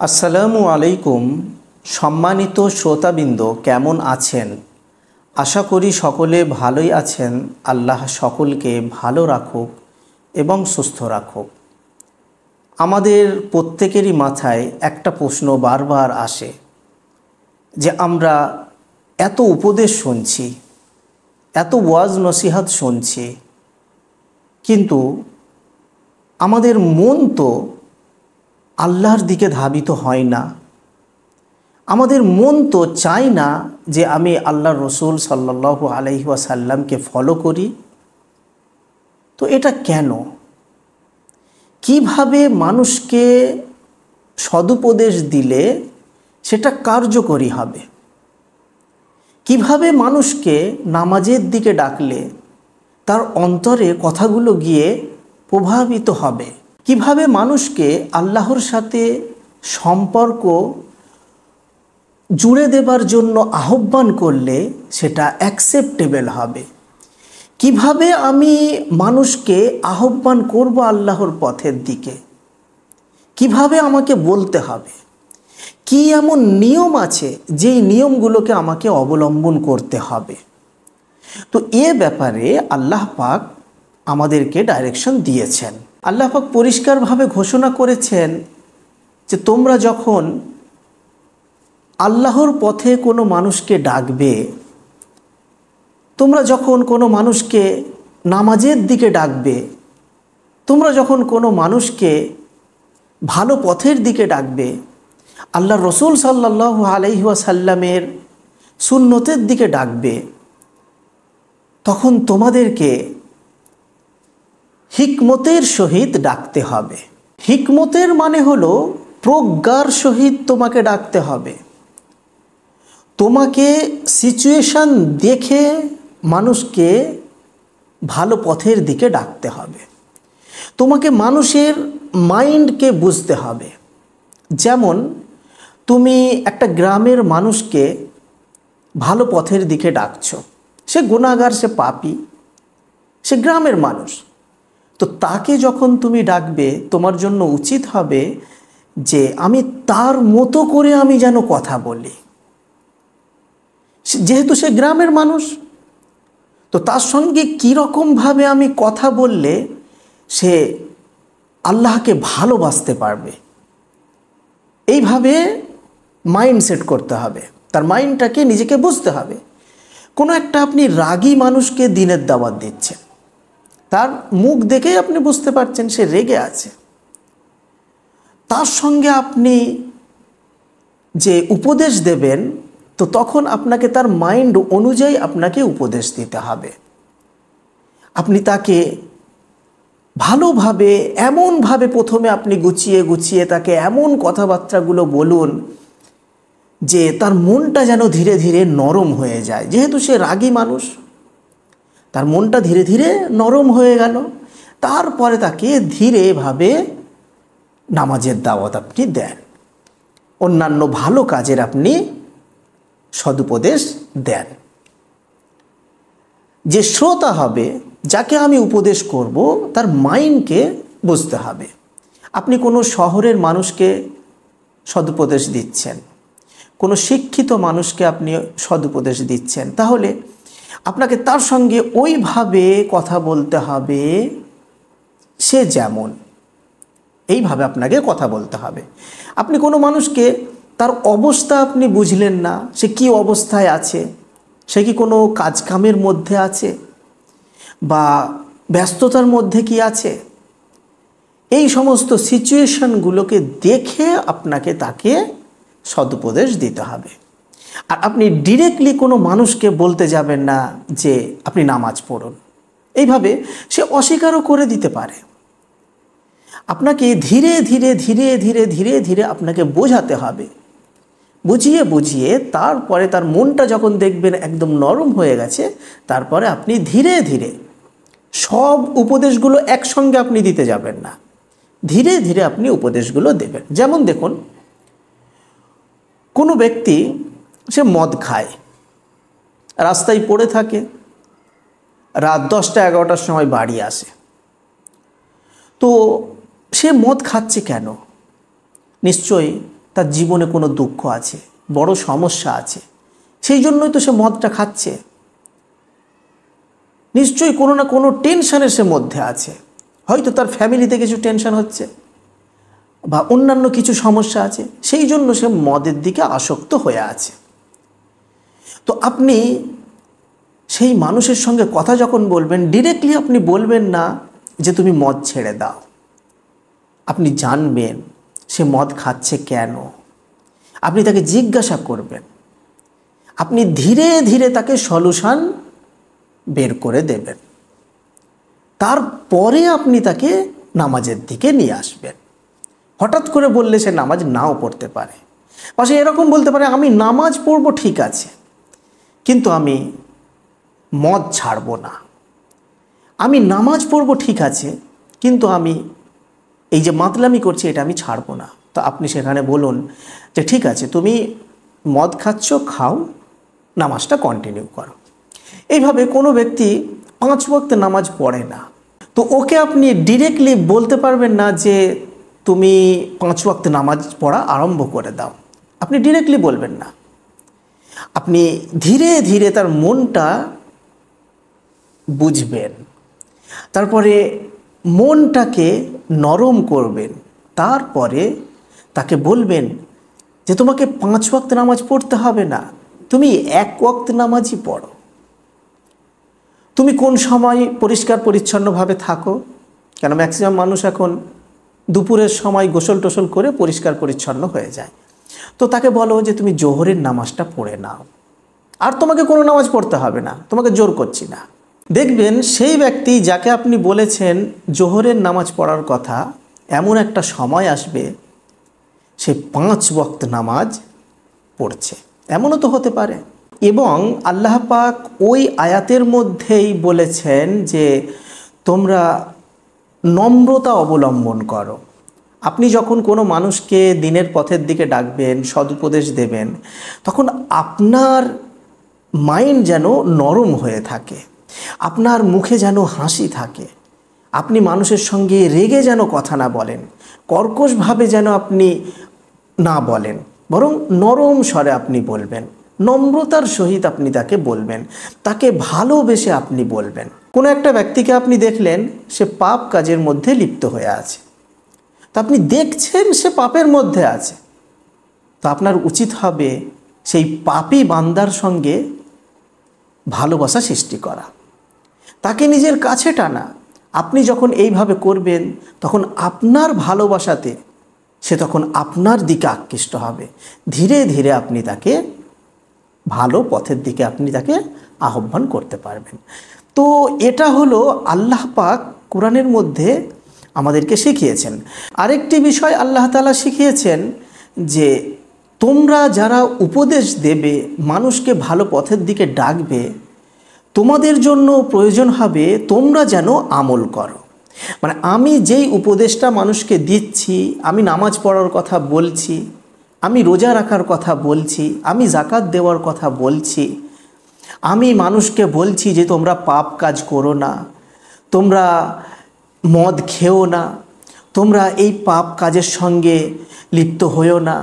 আসসালামু আলাইকুম। সম্মানিত শ্রোতাবৃন্দ, কেমন আছেন? আশা করি সকলে ভালোই আছেন। আল্লাহ সকলকে ভালো রাখুক এবং সুস্থ রাখুক। আমাদের প্রত্যেকেরই মাথায় একটা প্রশ্ন বারবার আসে যে আমরা এত উপদেশ শুনছি, এত ওয়াজ নসিহত শুনছি, কিন্তু আমাদের মন তো আল্লাহর দিকে ধাবিত হয় না। আমাদের মন তো চায় না যে আমি আল্লাহর রসুল সাল্লাল্লাহু আলাইহি ওয়াসাল্লামকে ফলো করি। তো এটা কেন? কিভাবে মানুষকে সদুপদেশ দিলে সেটা কার্যকরী হবে? কিভাবে মানুষকে নামাজের দিকে ডাকলে তার অন্তরে কথাগুলো গিয়ে প্রভাবিত হবে? কিভাবে মানুষকে আল্লাহর সাথে সম্পর্ক জুড়ে দেবার জন্য আহ্বান করলে সেটা অ্যাকসেপ্টেবল হবে? কিভাবে আমি মানুষকে আহ্বান করব আল্লাহর পথের দিকে? কিভাবে আমাকে বলতে হবে? কি এমন নিয়ম আছে যেই নিয়মগুলোকে আমাকে অবলম্বন করতে হবে? তো এ ব্যাপারে আল্লাহ পাক আমাদেরকে ডাইরেকশন দিয়েছেন। আল্লাহ পাক পরিষ্কারভাবে ঘোষণা করেছেন যে তোমরা যখন আল্লাহর পথে কোনো মানুষকে ডাকবে, তোমরা যখন কোনো মানুষকে নামাজের দিকে ডাকবে, তোমরা যখন কোনো মানুষকে ভালো পথের দিকে ডাকবে, আল্লাহর রসুল সাল্লাল্লাহু আলাইহি ওয়াসাল্লামের সুন্নতের দিকে ডাকবে, তখন তোমাদেরকে হিকমতের সহিত ডাকতে হবে। হিকমতের মানে হলো প্রজ্ঞার সহিত তোমাকে ডাকতে হবে। তোমাকে সিচুয়েশন দেখে মানুষকে ভালো পথের দিকে ডাকতে হবে। তোমাকে মানুষের মাইন্ডকে বুঝতে হবে। যেমন তুমি একটা গ্রামের মানুষকে ভালো পথের দিকে ডাকছো, সে গুনাহগার, সে পাপী, সে গ্রামের মানুষ। তো তাকে যখন তুমি ডাকবে, তোমার জন্য উচিত হবে যে আমি তার মতো করে আমি যেন কথা বলি। যেহেতু সে গ্রামের মানুষ, তো তার সঙ্গে কীরকমভাবে আমি কথা বললে সে আল্লাহকে ভালোবাসতে পারবে, এইভাবে মাইন্ড সেট করতে হবে। তার মাইন্ডটাকে নিজেকে বুঝতে হবে। কোনো একটা আপনি রাগী মানুষকে দিনের দাওয়াত দিচ্ছেন, তার মুখ দেখেই আপনি বুঝতে পারছেন সে রেগে আছে। তার সঙ্গে আপনি যে উপদেশ দেবেন, তো তখন আপনাকে তার মাইন্ড অনুযায়ী আপনাকে উপদেশ দিতে হবে। আপনি তাকে ভালোভাবে, এমনভাবে প্রথমে আপনি গুছিয়ে গুছিয়ে তাকে এমন কথাবার্তাগুলো বলুন যে তার মনটা যেন ধীরে ধীরে নরম হয়ে যায়। যেহেতু সে রাগী মানুষ, তার মনটা ধীরে ধীরে নরম হয়ে গেল। তারপরে তাকে ধীরেভাবে নামাজের দাওয়াত আপনি দেন, অন্যান্য ভালো কাজের আপনি সদুপদেশ দেন। যে শ্রোতা হবে, যাকে আমি উপদেশ করব, তার মাইন্ডকে বুঝতে হবে। আপনি কোনো শহরের মানুষকে সদুপদেশ দিচ্ছেন, কোনো শিক্ষিত মানুষকে আপনি সদুপদেশ দিচ্ছেন, তাহলে আপনাকে তার সঙ্গে ওইভাবে কথা বলতে হবে সে যেমন, এইভাবে আপনাকে কথা বলতে হবে। আপনি কোনো মানুষকে তার অবস্থা আপনি বুঝলেন না, সে কি অবস্থায় আছে, সে কি কোনো কাজকামের মধ্যে আছে বা ব্যস্ততার মধ্যে কি আছে, এই সমস্ত সিচুয়েশনগুলোকে দেখে আপনাকে তাকে সদুপদেশ দিতে হবে। আর আপনি ডিরেক্টলি কোনো মানুষকে বলতে যাবেন না যে আপনি নামাজ পড়ুন। এইভাবে সে অস্বীকারও করে দিতে পারে। আপনাকে ধীরে ধীরে ধীরে ধীরে ধীরে ধীরে আপনাকে বোঝাতে হবে। বুঝিয়ে বুঝিয়ে তারপরে তার মনটা যখন দেখবেন একদম নরম হয়ে গেছে, তারপরে আপনি ধীরে ধীরে সব উপদেশগুলো একসঙ্গে আপনি দিতে যাবেন না, ধীরে ধীরে আপনি উপদেশগুলো দেবেন। যেমন দেখুন, কোনো ব্যক্তি সে মদ খায়, রাস্তায় পড়ে থাকে, রাত 10টা-11টার সময় বাড়ি আসে। তো সে মদ খাচ্ছে কেন? নিশ্চয়ই তার জীবনে কোনো দুঃখ আছে, বড় সমস্যা আছে, সেই জন্যই তো সে মদটা খাচ্ছে। নিশ্চয়ই কোনো না কোনো টেনশনের সে মধ্যে আছে, হয়তো তার ফ্যামিলিতে কিছু টেনশন হচ্ছে বা অন্যান্য কিছু সমস্যা আছে, সেই জন্য সে মদের দিকে আসক্ত হয়ে আছে। তো আপনি সেই মানুষের সঙ্গে কথা যখন বলবেন, ডিরেক্টলি আপনি বলবেন না যে তুমি মদ ছেড়ে দাও। আপনি জানবেন সে মদ খাচ্ছে কেন, আপনি তাকে জিজ্ঞাসা করবেন, আপনি ধীরে ধীরে তাকে সলিউশন বের করে দেবেন, তারপরে আপনি তাকে নামাজের দিকে নিয়ে আসবেন। হঠাৎ করে বললে সে নামাজ নাও পড়তে পারে, বা সে এরকম বলতে পারে আমি নামাজ পড়ব ঠিক আছে, কিন্তু আমি মদ ছাড়ব না। আমি নামাজ পড়ব ঠিক আছে, কিন্তু আমি এই যে মাতলামি করছি এটা আমি ছাড়ব না। তো আপনি সেখানে বলুন যে ঠিক আছে, তুমি মদ খাচ্ছ, খাও, নামাজটা কন্টিনিউ করো। এইভাবে কোনো ব্যক্তি 5 ওয়াক্ত নামাজ পড়ে না, তো ওকে আপনি ডিরেক্টলি বলতে পারবেন না যে তুমি 5 ওয়াক্ত নামাজ পড়া আরম্ভ করে দাও। আপনি ডিরেক্টলি বলবেন না, আপনি ধীরে ধীরে তার মনটা বুঝবেন, তারপরে মনটাকে নরম করবেন, তারপরে তাকে বলবেন যে তোমাকে 5 ওয়াক্ত নামাজ পড়তে হবে না, তুমি 1 ওয়াক্ত নামাজই পড়ো। তুমি কোন সময় পরিষ্কার পরিচ্ছন্নভাবে থাকো, কেন ম্যাক্সিমাম মানুষ এখন দুপুরের সময় গোসল টোসল করে পরিষ্কার পরিচ্ছন্ন হয়ে যায়। তো তাকে বলো যে তুমি জোহরের নামাজটা পড়ে নাও, আর তোমাকে কোনো নামাজ পড়তে হবে না, তোমাকে জোর করছি না। দেখবেন সেই ব্যক্তি যাকে আপনি বলেছেন জোহরের নামাজ পড়ার কথা, এমন একটা সময় আসবে সে 5 ওয়াক্ত নামাজ পড়ছে, এমনও তো হতে পারে। এবং আল্লাহ পাক ওই আয়াতের মধ্যেই বলেছেন যে তোমরা নম্রতা অবলম্বন করো। আপনি যখন কোনো মানুষকে দিনের পথের দিকে ডাকবেন, সদুপদেশ দেবেন, তখন আপনার মাইন্ড যেন নরম হয়ে থাকে, আপনার মুখে যেন হাসি থাকে, আপনি মানুষের সঙ্গে রেগে যেন কথা না বলেন, কর্কশভাবে যেন আপনি না বলেন, বরং নরম স্বরে আপনি বলবেন, নম্রতার সহিত আপনি তাকে বলবেন, তাকে ভালোবেসে আপনি বলবেন। কোনো একটা ব্যক্তিকে আপনি দেখলেন সে পাপ কাজের মধ্যে লিপ্ত হয়ে আছে, তো আপনি দেখছেন সে পাপের মধ্যে আছে, তো আপনার উচিত হবে সেই পাপী বান্দার সঙ্গে ভালোবাসা সৃষ্টি করা, তাকে নিজের কাছে টানা। আপনি যখন এইভাবে করবেন তখন আপনার ভালোবাসাতে সে তখন আপনার দিকে আকৃষ্ট হবে, ধীরে ধীরে আপনি তাকে ভালো পথের দিকে আপনি তাকে আহ্বান করতে পারবেন। তো এটা হলো আল্লাহ পাক কোরআনের মধ্যে আমাদেরকে শিখিয়েছেন। আরেকটি বিষয় আল্লাহ তাআলা শিখিয়েছেন যে তোমরা যারা উপদেশ দেবে, মানুষকে ভালো পথের দিকে ডাকবে, তোমাদের জন্য প্রয়োজন হবে তোমরা যেন আমল করো। মানে আমি যেই উপদেশটা মানুষকে দিচ্ছি, আমি নামাজ পড়ার কথা বলছি, আমি রোজা রাখার কথা বলছি, আমি যাকাত দেওয়ার কথা বলছি, আমি মানুষকে বলছি যে তোমরা পাপ কাজ করো না, তোমরা মদ খেও না, তোমরা এই পাপ কাজের সঙ্গে লিপ্ত হয়েও না।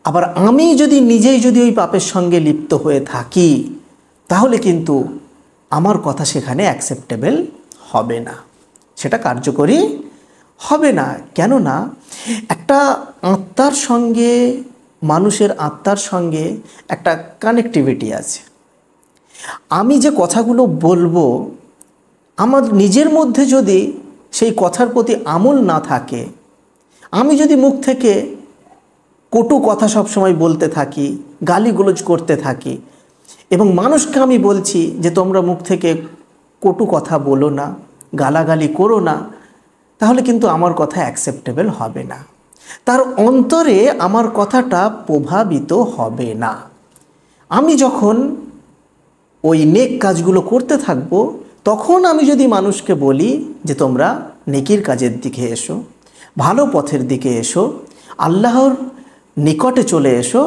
আবার আমি যদি নিজেই যদি ওই পাপের সঙ্গে লিপ্ত হয়ে থাকি, তাহলে কিন্তু আমার কথা সেখানে অ্যাকসেপ্টেবল হবে না, সেটা কার্যকরী হবে না। কেননা একটা আত্মার সঙ্গে, মানুষের আত্মার সঙ্গে একটা কানেক্টিভিটি আছে। আমি যে কথাগুলো বলবো, আমার নিজের মধ্যে যদি সেই কথার প্রতি আমল না থাকে, আমি যদি মুখ থেকে কটু কথা সবসময় বলতে থাকি, গালিগুলোজ করতে থাকি, এবং মানুষকে আমি বলছি যে তোমরা মুখ থেকে কটু কথা বলো না, গালাগালি করো না, তাহলে কিন্তু আমার কথা অ্যাকসেপ্টেবল হবে না, তার অন্তরে আমার কথাটা প্রভাবিত হবে না। আমি যখন ওই নেক কাজগুলো করতে থাকব, তখন আমি যদি মানুষকে বলি যে তোমরা নেকির কাজের দিকে এসো, ভালো পথের দিকে এসো, আল্লাহর নিকটে চলে এসো,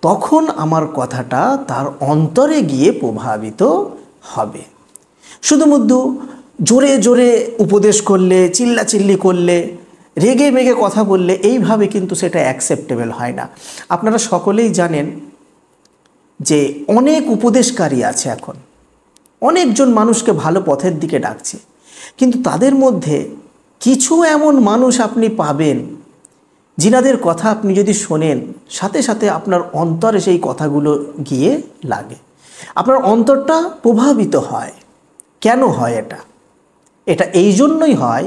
তখন আমার কথাটা তার অন্তরে গিয়ে প্রভাবিত হবে। শুধুমাত্র জোরে জোরে উপদেশ করলে, চিল্লাচিল্লি করলে রেগে মেগে কথা বললে এইভাবে কিন্তু সেটা অ্যাকসেপ্টেবল হয় না। আপনারা সকলেই জানেন যে অনেক উপদেশকারী আছে এখন, অনেকজন মানুষকে ভালো পথের দিকে ডাকছে, কিন্তু তাদের মধ্যে কিছু এমন মানুষ আপনি পাবেন যিনাদের কথা আপনি যদি শোনেন সাথে সাথে আপনার অন্তরে সেই কথাগুলো গিয়ে লাগে, আপনার অন্তরটা প্রভাবিত হয়। কেন হয় এটা? এটা এই জন্যই হয়,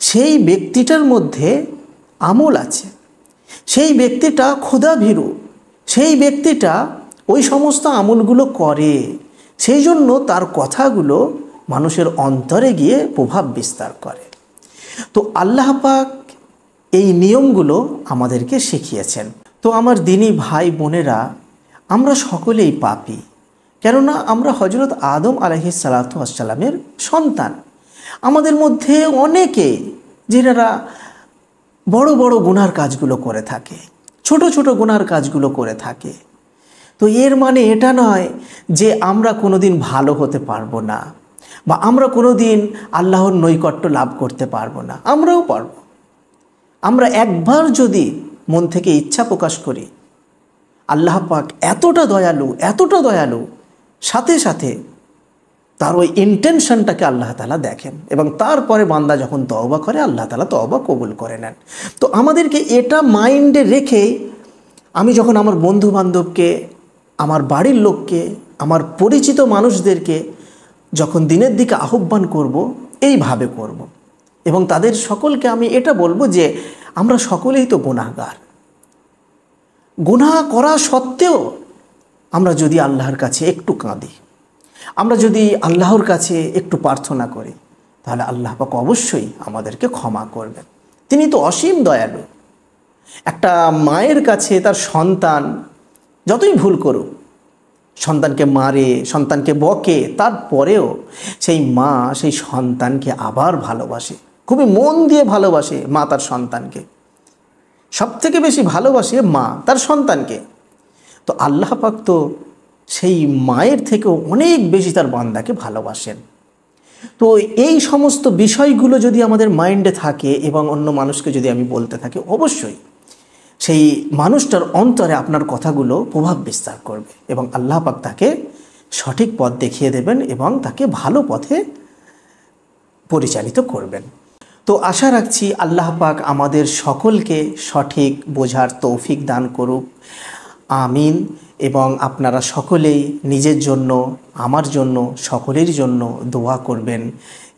সেই ব্যক্তিটার মধ্যে আমল আছে, সেই ব্যক্তিটা খোদাভীরু, সেই ব্যক্তিটা ওই সমস্ত আমলগুলো করে, সেই জন্য তার কথাগুলো মানুষের অন্তরে গিয়ে প্রভাব বিস্তার করে। তো আল্লাহ পাক এই নিয়মগুলো আমাদেরকে শিখিয়েছেন। তো আমার দিনী ভাই বোনেরা, আমরা সকলেই পাপী, কেননা আমরা হযরত আদম আলাইহিস সালাতু ওয়াস সালামের সন্তান। আমাদের মধ্যে অনেকে যারা বড় বড় গুনার কাজগুলো করে থাকে, ছোট ছোট গুনার কাজগুলো করে থাকে। তো এর মানে এটা নয় যে আমরা কোনোদিন ভালো হতে পারবো না, বা আমরা কোনোদিন আল্লাহর নৈকট্য লাভ করতে পারবো না। আমরাও পারব। আমরা একবার যদি মন থেকে ইচ্ছা প্রকাশ করি, আল্লাহ পাক এতটা দয়ালু, সাথে সাথে তার ওই ইন্টেনশনটাকে আল্লাহ তাআলা দেখেন, এবং তারপরে বান্দা যখন তওবা করে আল্লাহ তাআলা তওবা কবুল করে নেন। তো আমাদেরকে এটা মাইন্ডে রেখে আমি যখন আমার বন্ধু বান্ধবকে, আমার বাড়ির লোককে, আমার পরিচিত মানুষদেরকে যখন দিনের দিকে আহ্বান করব, এইভাবে করব, এবং তাদের সকলকে আমি এটা বলবো যে আমরা সকলেই তো গুনাহগার। গুনাহ করা সত্ত্বেও আমরা যদি আল্লাহর কাছে একটু কাঁদি, আমরা যদি আল্লাহর কাছে একটু প্রার্থনা করি, তাহলে আল্লাহ পাক অবশ্যই আমাদেরকে ক্ষমা করবেন। তিনি তো অসীম দয়ালু। একটা মায়ের কাছে তার সন্তান যতই ভুল করুক, সন্তানকে মারে, সন্তানকে বকে, তারপরেও সেই মা সেই সন্তানকে আবার ভালোবাসে, খুবই মন দিয়ে ভালোবাসে। মা তার সন্তানকে সবথেকে বেশি ভালোবাসে, মা তার সন্তানকে। তো আল্লাহ পাক তো সেই মায়ের থেকেও অনেক বেশি তার বান্দাকে ভালোবাসেন। তো এই সমস্ত বিষয়গুলো যদি আমাদের মাইন্ডে থাকে এবং অন্য মানুষকে যদি আমি বলতে থাকি, অবশ্যই সেই মানুষটার অন্তরে আপনার কথাগুলো প্রভাব বিস্তার করবে, এবং আল্লাহ পাক তাকে সঠিক পথ দেখিয়ে দেবেন এবং তাকে ভালো পথে পরিচালিত করবেন। তো আশা রাখছি আল্লাহ পাক আমাদের সকলকে সঠিক বোঝার তৌফিক দান করুক, আমিন। এবং আপনারা সকলেই নিজের জন্য, আমার জন্য, সকলের জন্য দোয়া করবেন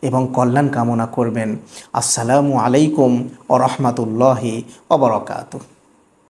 এবং কল্যাণ কামনা করবেন। আসসালামু আলাইকুম ওয়া রাহমাতুল্লাহি ওয়া বারাকাতুহু।